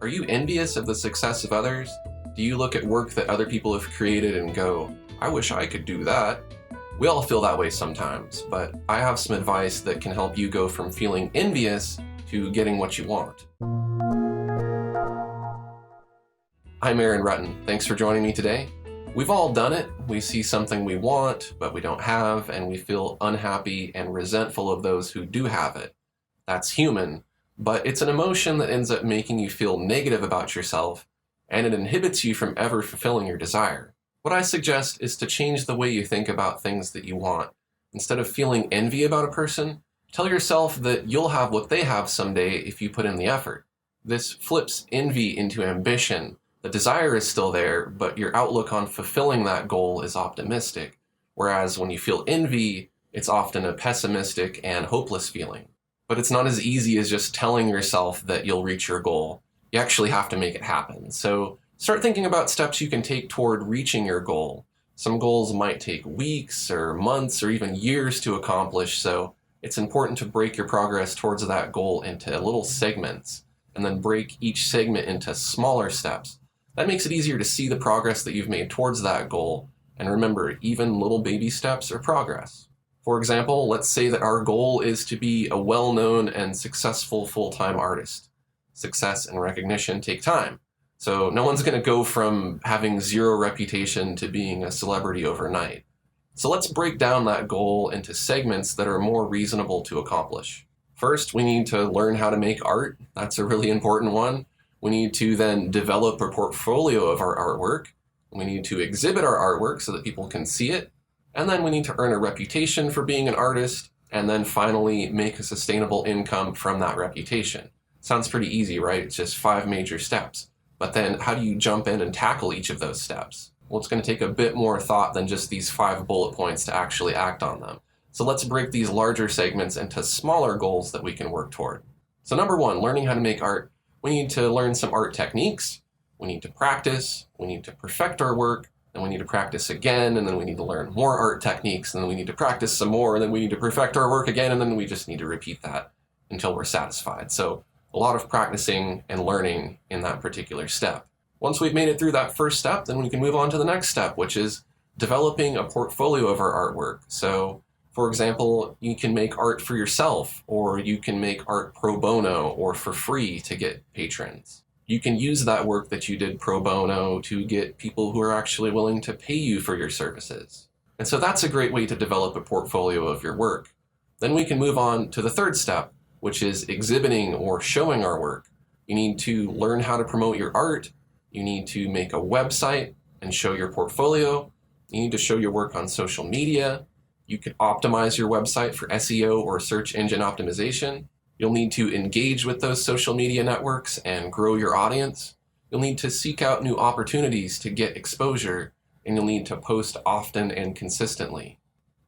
Are you envious of the success of others? Do you look at work that other people have created and go, I wish I could do that? We all feel that way sometimes, but I have some advice that can help you go from feeling envious to getting what you want. I'm Rutten. Thanks for joining me today. We've all done it. We see something we want, but we don't have, and we feel unhappy and resentful of those who do have it. That's human, but it's an emotion that ends up making you feel negative about yourself, and it inhibits you from ever fulfilling your desire. What I suggest is to change the way you think about things that you want. Instead of feeling envy about a person, tell yourself that you'll have what they have someday if you put in the effort. This flips envy into ambition. The desire is still there, but your outlook on fulfilling that goal is optimistic. Whereas when you feel envy, it's often a pessimistic and hopeless feeling. But it's not as easy as just telling yourself that you'll reach your goal. You actually have to make it happen. So start thinking about steps you can take toward reaching your goal. Some goals might take weeks or months or even years to accomplish, so it's important to break your progress towards that goal into little segments, and then break each segment into smaller steps. That makes it easier to see the progress that you've made towards that goal. And remember, even little baby steps are progress. For example, let's say that our goal is to be a well-known and successful full-time artist. Success and recognition take time. So no one's going to go from having zero reputation to being a celebrity overnight. So let's break down that goal into segments that are more reasonable to accomplish. First, we need to learn how to make art. That's a really important one. We need to then develop a portfolio of our artwork. We need to exhibit our artwork so that people can see it. And then we need to earn a reputation for being an artist, and then finally make a sustainable income from that reputation. Sounds pretty easy, right? It's just 5 major steps. But then how do you jump in and tackle each of those steps? Well, it's going to take a bit more thought than just these 5 bullet points to actually act on them. So let's break these larger segments into smaller goals that we can work toward. So number 1, learning how to make art. We need to learn some art techniques. We need to practice. We need to perfect our work. And we need to practice again, and then we need to learn more art techniques, and then we need to practice some more, and then we need to perfect our work again, and then we just need to repeat that until we're satisfied. So a lot of practicing and learning in that particular step. Once we've made it through that first step, then we can move on to the next step, which is developing a portfolio of our artwork. So, for example, you can make art for yourself, or you can make art pro bono or for free to get patrons. You can use that work that you did pro bono to get people who are actually willing to pay you for your services. And so that's a great way to develop a portfolio of your work. Then we can move on to the third step, which is exhibiting or showing our work. You need to learn how to promote your art. You need to make a website and show your portfolio. You need to show your work on social media. You can optimize your website for SEO or search engine optimization. You'll need to engage with those social media networks and grow your audience. You'll need to seek out new opportunities to get exposure, and you'll need to post often and consistently.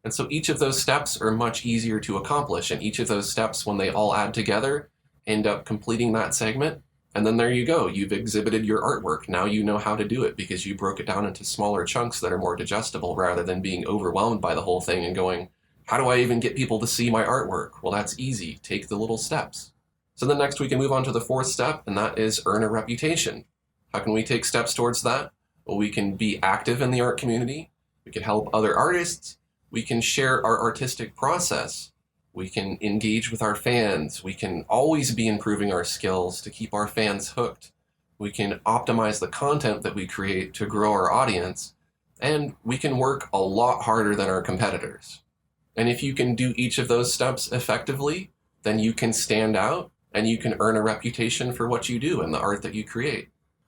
And so each of those steps are much easier to accomplish, and each of those steps, when they all add together, end up completing that segment. And then there you go, you've exhibited your artwork. Now you know how to do it because you broke it down into smaller chunks that are more digestible rather than being overwhelmed by the whole thing and going, how do I even get people to see my artwork? Well, that's easy. Take the little steps. So then next we can move on to the fourth step, and that is earn a reputation. How can we take steps towards that? Well, we can be active in the art community. We can help other artists. We can share our artistic process. We can engage with our fans. We can always be improving our skills to keep our fans hooked. We can optimize the content that we create to grow our audience. And we can work a lot harder than our competitors. And if you can do each of those steps effectively, then you can stand out and you can earn a reputation for what you do and the art that you create.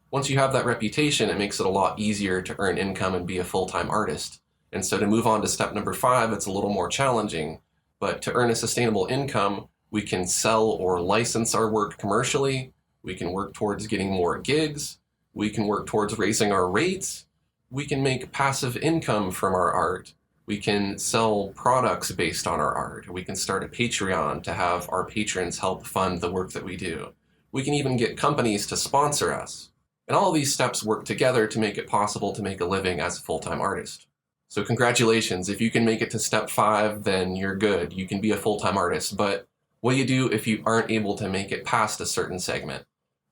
Once you have that reputation, it makes it a lot easier to earn income and be a full-time artist. And so to move on to step number 5, it's a little more challenging. But to earn a sustainable income, we can sell or license our work commercially. We can work towards getting more gigs. We can work towards raising our rates. We can make passive income from our art. We can sell products based on our art. We can start a Patreon to have our patrons help fund the work that we do. We can even get companies to sponsor us. And all of these steps work together to make it possible to make a living as a full-time artist. So congratulations, if you can make it to step 5, then you're good. You can be a full-time artist. But what do you do if you aren't able to make it past a certain segment?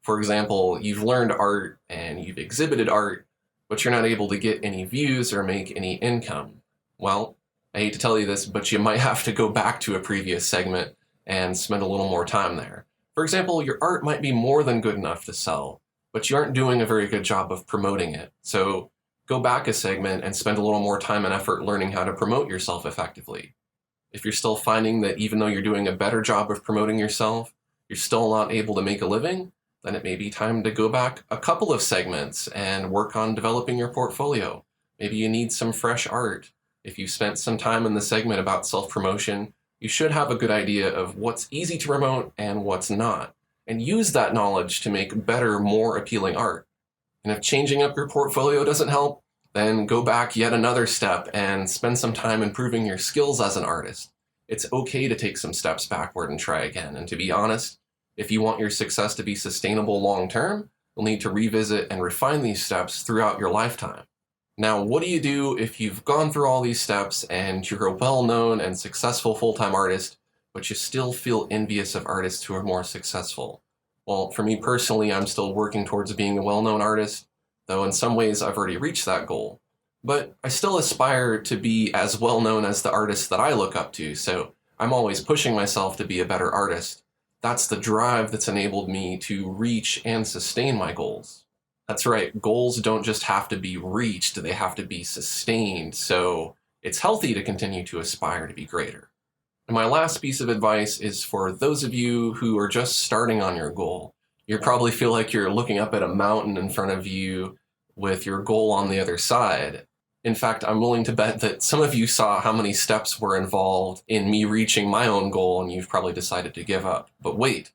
For example, you've learned art and you've exhibited art, but you're not able to get any views or make any income. Well, I hate to tell you this, but you might have to go back to a previous segment and spend a little more time there. For example, your art might be more than good enough to sell, but you aren't doing a very good job of promoting it. So go back a segment and spend a little more time and effort learning how to promote yourself effectively. If you're still finding that even though you're doing a better job of promoting yourself, you're still not able to make a living, then it may be time to go back a couple of segments and work on developing your portfolio. Maybe you need some fresh art. If you spent some time in the segment about self-promotion, you should have a good idea of what's easy to promote and what's not, and use that knowledge to make better, more appealing art. And if changing up your portfolio doesn't help, then go back yet another step and spend some time improving your skills as an artist. It's okay to take some steps backward and try again. And to be honest, if you want your success to be sustainable long-term, you'll need to revisit and refine these steps throughout your lifetime. Now, what do you do if you've gone through all these steps and you're a well-known and successful full-time artist, but you still feel envious of artists who are more successful? Well, for me personally, I'm still working towards being a well-known artist, though in some ways I've already reached that goal. But I still aspire to be as well-known as the artists that I look up to, so I'm always pushing myself to be a better artist. That's the drive that's enabled me to reach and sustain my goals. That's right, goals don't just have to be reached, they have to be sustained, so it's healthy to continue to aspire to be greater. And my last piece of advice is for those of you who are just starting on your goal. You probably feel like you're looking up at a mountain in front of you with your goal on the other side. In fact, I'm willing to bet that some of you saw how many steps were involved in me reaching my own goal and you've probably decided to give up. But wait,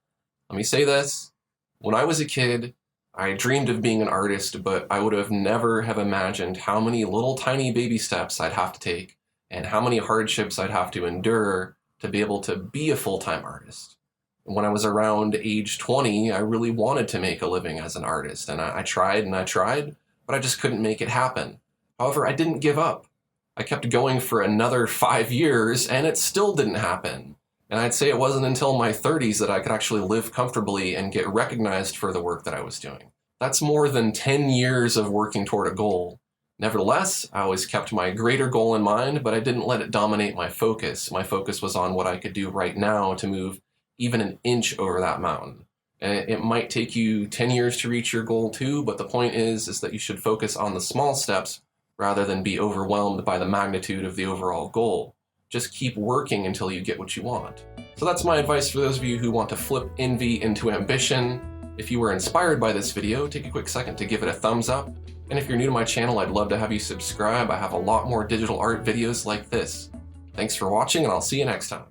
let me say this. When I was a kid, I dreamed of being an artist, but I would have never have imagined how many little tiny baby steps I'd have to take and how many hardships I'd have to endure to be able to be a full-time artist. When I was around age 20, I really wanted to make a living as an artist, and I tried and I tried, but I just couldn't make it happen. However, I didn't give up. I kept going for another 5 years, and it still didn't happen. And I'd say it wasn't until my 30s that I could actually live comfortably and get recognized for the work that I was doing. That's more than 10 years of working toward a goal. Nevertheless, I always kept my greater goal in mind, but I didn't let it dominate my focus. My focus was on what I could do right now to move even an inch over that mountain. And it might take you 10 years to reach your goal too, but the point is that you should focus on the small steps rather than be overwhelmed by the magnitude of the overall goal. Just keep working until you get what you want. So that's my advice for those of you who want to flip envy into ambition. If you were inspired by this video, take a quick second to give it a thumbs up. And if you're new to my channel, I'd love to have you subscribe. I have a lot more digital art videos like this. Thanks for watching, and I'll see you next time.